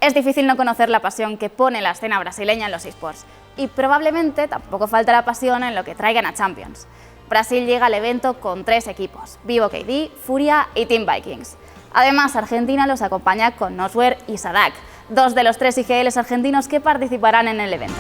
Es difícil no conocer la pasión que pone la escena brasileña en los eSports, y probablemente tampoco falta la pasión en lo que traigan a Champions. Brasil llega al evento con 3 equipos, Vivo.KD, Furia y Team Vikings. Además, Argentina los acompaña con Nosware y Sadak, 2 de los 3 IGLs argentinos que participarán en el evento.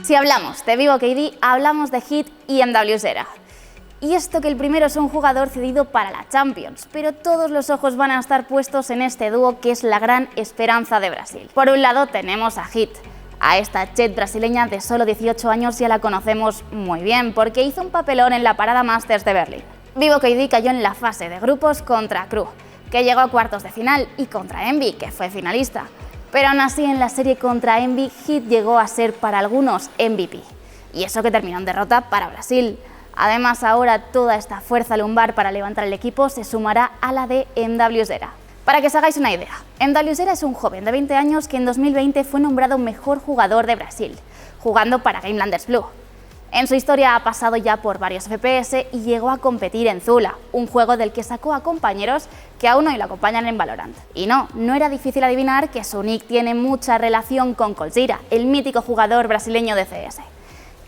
Si hablamos de Vivo.KD, hablamos de Heat y MWZera. Y esto que el primero es un jugador cedido para la Champions, pero todos los ojos van a estar puestos en este dúo que es la gran esperanza de Brasil. Por un lado tenemos a Heat. A esta Jet brasileña de solo 18 años ya la conocemos muy bien porque hizo un papelón en la parada Masters de Berlín. Vivo.KD cayó en la fase de grupos contra Crew, que llegó a cuartos de final, y contra Envy, que fue finalista. Pero aún así en la serie contra Envy, Heat llegó a ser para algunos MVP. Y eso que terminó en derrota para Brasil. Además, ahora toda esta fuerza lumbar para levantar el equipo se sumará a la de MWZera. Para que os hagáis una idea, MWZera es un joven de 20 años que en 2020 fue nombrado mejor jugador de Brasil, jugando para Gamelanders Blue. En su historia ha pasado ya por varios FPS y llegó a competir en Zula, un juego del que sacó a compañeros que aún hoy lo acompañan en Valorant. Y no era difícil adivinar que su nick tiene mucha relación con Coldzera, el mítico jugador brasileño de CS.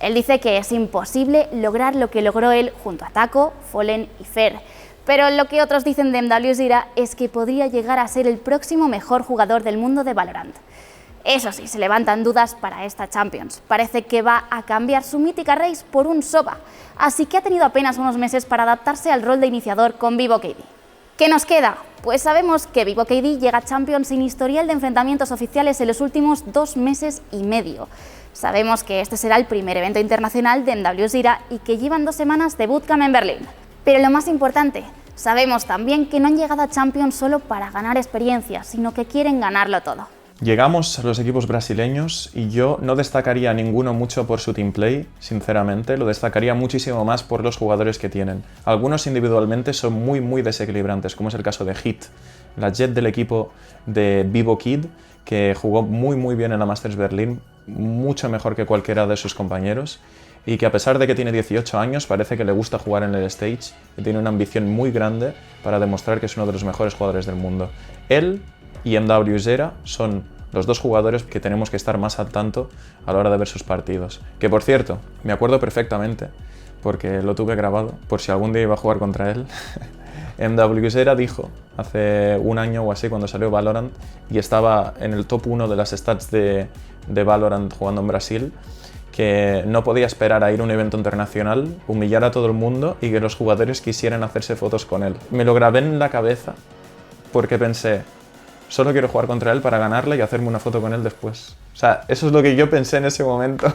Él dice que es imposible lograr lo que logró él junto a Taco, Fallen y Fer, pero lo que otros dicen de MWZera es que podría llegar a ser el próximo mejor jugador del mundo de Valorant. Eso sí, se levantan dudas para esta Champions. Parece que va a cambiar su mítica Raze por un Sova, así que ha tenido apenas unos meses para adaptarse al rol de iniciador con Vivo.KD. ¿Qué nos queda? Pues sabemos que Vivo.KD llega a Champions sin historial de enfrentamientos oficiales en los últimos 2 meses y medio. Sabemos que este será el primer evento internacional de MWZera y que llevan 2 semanas de bootcamp en Berlín. Pero lo más importante, sabemos también que no han llegado a Champions solo para ganar experiencia, sino que quieren ganarlo todo. Llegamos a los equipos brasileños y yo no destacaría a ninguno mucho por su teamplay, sinceramente, lo destacaría muchísimo más por los jugadores que tienen. Algunos individualmente son muy desequilibrantes, como es el caso de Heat, la Jet del equipo de Vivo.KD, que jugó muy bien en la Masters Berlín, mucho mejor que cualquiera de sus compañeros, y que a pesar de que tiene 18 años parece que le gusta jugar en el stage y tiene una ambición muy grande para demostrar que es uno de los mejores jugadores del mundo. Él y MWZera son los 2 jugadores que tenemos que estar más al tanto a la hora de ver sus partidos. Que por cierto, me acuerdo perfectamente, porque lo tuve grabado, por si algún día iba a jugar contra él. MWZera dijo hace un año o así, cuando salió Valorant, y estaba en el top 1 de las stats de Valorant jugando en Brasil, que no podía esperar a ir a un evento internacional, humillar a todo el mundo y que los jugadores quisieran hacerse fotos con él. Me lo grabé en la cabeza porque pensé, solo quiero jugar contra él para ganarle y hacerme una foto con él después. O sea, eso es lo que yo pensé en ese momento.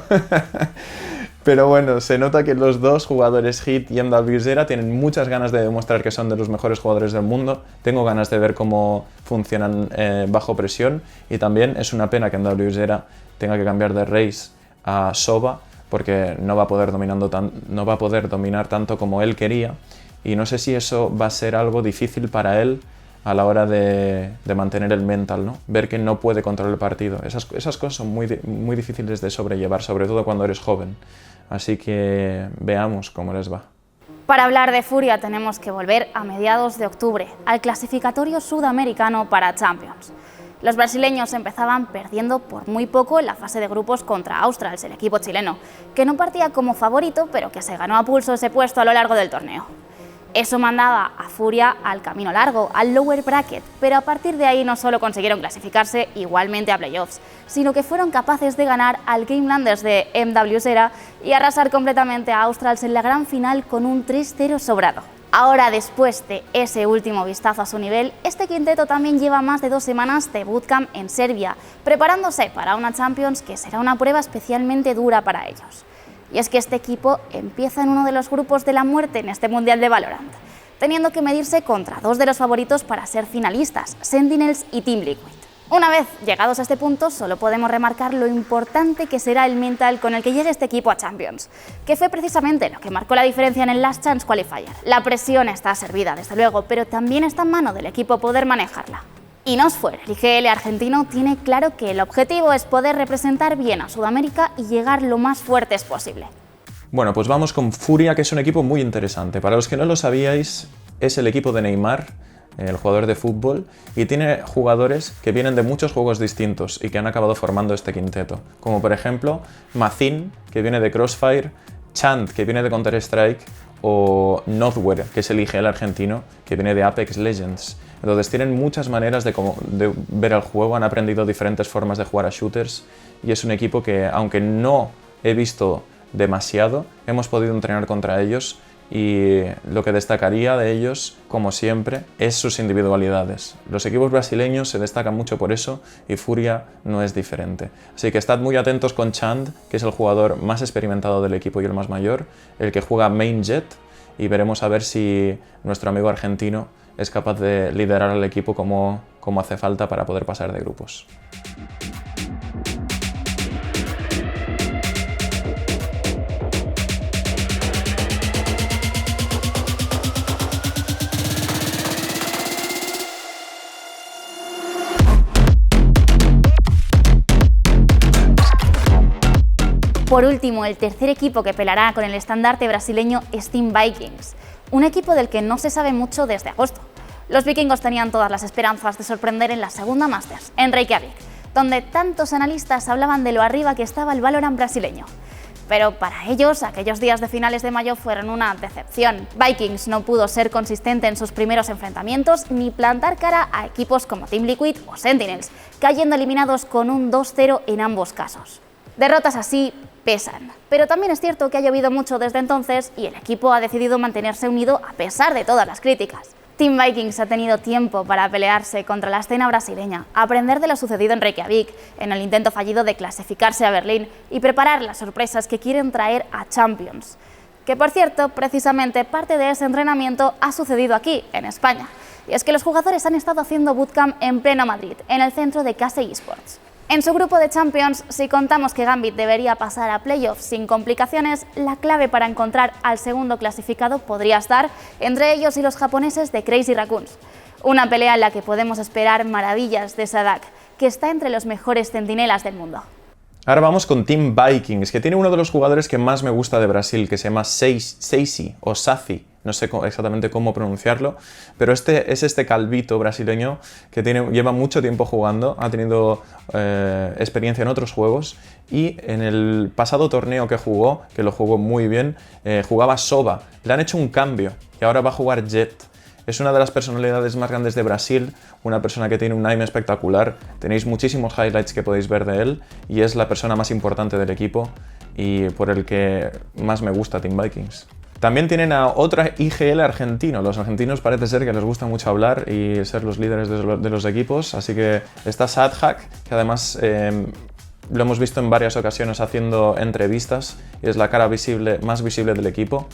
Pero bueno, se nota que los 2 jugadores, Heat y MWZera, tienen muchas ganas de demostrar que son de los mejores jugadores del mundo. Tengo ganas de ver cómo funcionan bajo presión, y también es una pena que MWZera tenga que cambiar de Raze a Sova porque no va a poder dominar tanto como él quería, y no sé si eso va a ser algo difícil para él a la hora de mantener el mental, ¿no? Ver que no puede controlar el partido. Esas cosas son muy difíciles de sobrellevar, sobre todo cuando eres joven. Así que veamos cómo les va. Para hablar de Furia tenemos que volver a mediados de octubre, al clasificatorio sudamericano para Champions. Los brasileños empezaban perdiendo por muy poco en la fase de grupos contra Australs, el equipo chileno, que no partía como favorito, pero que se ganó a pulso ese puesto a lo largo del torneo. Eso mandaba a Furia al camino largo, al lower bracket, pero a partir de ahí no solo consiguieron clasificarse igualmente a playoffs, sino que fueron capaces de ganar al Gamelanders de MWZera y arrasar completamente a Australs en la gran final con un 3-0 sobrado. Ahora, después de ese último vistazo a su nivel, este quinteto también lleva más de 2 semanas de bootcamp en Serbia, preparándose para una Champions que será una prueba especialmente dura para ellos. Y es que este equipo empieza en uno de los grupos de la muerte en este Mundial de Valorant, teniendo que medirse contra 2 de los favoritos para ser finalistas, Sentinels y Team Liquid. Una vez llegados a este punto, solo podemos remarcar lo importante que será el mental con el que llegue este equipo a Champions, que fue precisamente lo que marcó la diferencia en el Last Chance Qualifier. La presión está servida, desde luego, pero también está en mano del equipo poder manejarla. Y no es fuera, el IGL argentino tiene claro que el objetivo es poder representar bien a Sudamérica y llegar lo más fuertes posible. Bueno, pues vamos con Furia, que es un equipo muy interesante. Para los que no lo sabíais, es el equipo de Neymar, el jugador de fútbol, y tiene jugadores que vienen de muchos juegos distintos y que han acabado formando este quinteto, como por ejemplo Mazin, que viene de Crossfire, Chant, que viene de Counter-Strike, o Nodware, que es el IGL argentino, que viene de Apex Legends. Entonces tienen muchas maneras de ver el juego, han aprendido diferentes formas de jugar a shooters, y es un equipo que, aunque no he visto demasiado, hemos podido entrenar contra ellos, y lo que destacaría de ellos, como siempre, es sus individualidades. Los equipos brasileños se destacan mucho por eso y Furia no es diferente. Así que estad muy atentos con Chand, que es el jugador más experimentado del equipo y el más mayor, el que juega main jet, y veremos a ver si nuestro amigo argentino es capaz de liderar al equipo como hace falta para poder pasar de grupos. Por último, el tercer equipo que pelará con el estandarte brasileño es Team Vikings, un equipo del que no se sabe mucho desde agosto. Los vikingos tenían todas las esperanzas de sorprender en la segunda Masters, en Reykjavik, donde tantos analistas hablaban de lo arriba que estaba el Valorant brasileño. Pero para ellos, aquellos días de finales de mayo fueron una decepción. Vikings no pudo ser consistente en sus primeros enfrentamientos ni plantar cara a equipos como Team Liquid o Sentinels, cayendo eliminados con un 2-0 en ambos casos. Derrotas así pesan, pero también es cierto que ha llovido mucho desde entonces y el equipo ha decidido mantenerse unido a pesar de todas las críticas. Team Vikings ha tenido tiempo para pelearse contra la escena brasileña, aprender de lo sucedido en Reykjavik, en el intento fallido de clasificarse a Berlín y preparar las sorpresas que quieren traer a Champions. Que por cierto, precisamente parte de ese entrenamiento ha sucedido aquí, en España. Y es que los jugadores han estado haciendo bootcamp en pleno Madrid, en el centro de Case Esports. En su grupo de Champions, si contamos que Gambit debería pasar a playoffs sin complicaciones, la clave para encontrar al segundo clasificado podría estar entre ellos y los japoneses de Crazy Raccoons. Una pelea en la que podemos esperar maravillas de Sadak, que está entre los mejores centinelas del mundo. Ahora vamos con Team Vikings, que tiene uno de los jugadores que más me gusta de Brasil, que se llama Saci o Saci, no sé exactamente cómo pronunciarlo, pero es este calvito brasileño que lleva mucho tiempo jugando, ha tenido experiencia en otros juegos, y en el pasado torneo que jugó, que lo jugó muy bien, jugaba Sova. Le han hecho un cambio y ahora va a jugar Jet. Es una de las personalidades más grandes de Brasil, una persona que tiene un aim espectacular, tenéis muchísimos highlights que podéis ver de él y es la persona más importante del equipo y por el que más me gusta Team Vikings. También tienen a otra IGL argentino. Los argentinos parece ser que les gusta mucho hablar y ser los líderes de los equipos, así que está Sadhack, que además lo hemos visto en varias ocasiones haciendo entrevistas y es la cara más visible del equipo.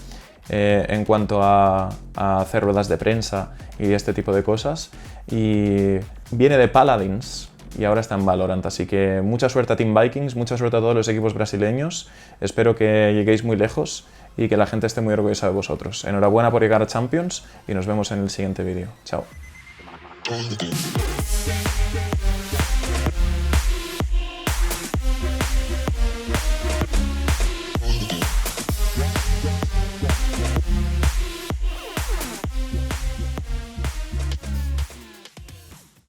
En cuanto a hacer ruedas de prensa y este tipo de cosas, y viene de Paladins y ahora está en Valorant, así que mucha suerte a Team Vikings, mucha suerte a todos los equipos brasileños, espero que lleguéis muy lejos y que la gente esté muy orgullosa de vosotros. Enhorabuena por llegar a Champions y nos vemos en el siguiente vídeo. Chao.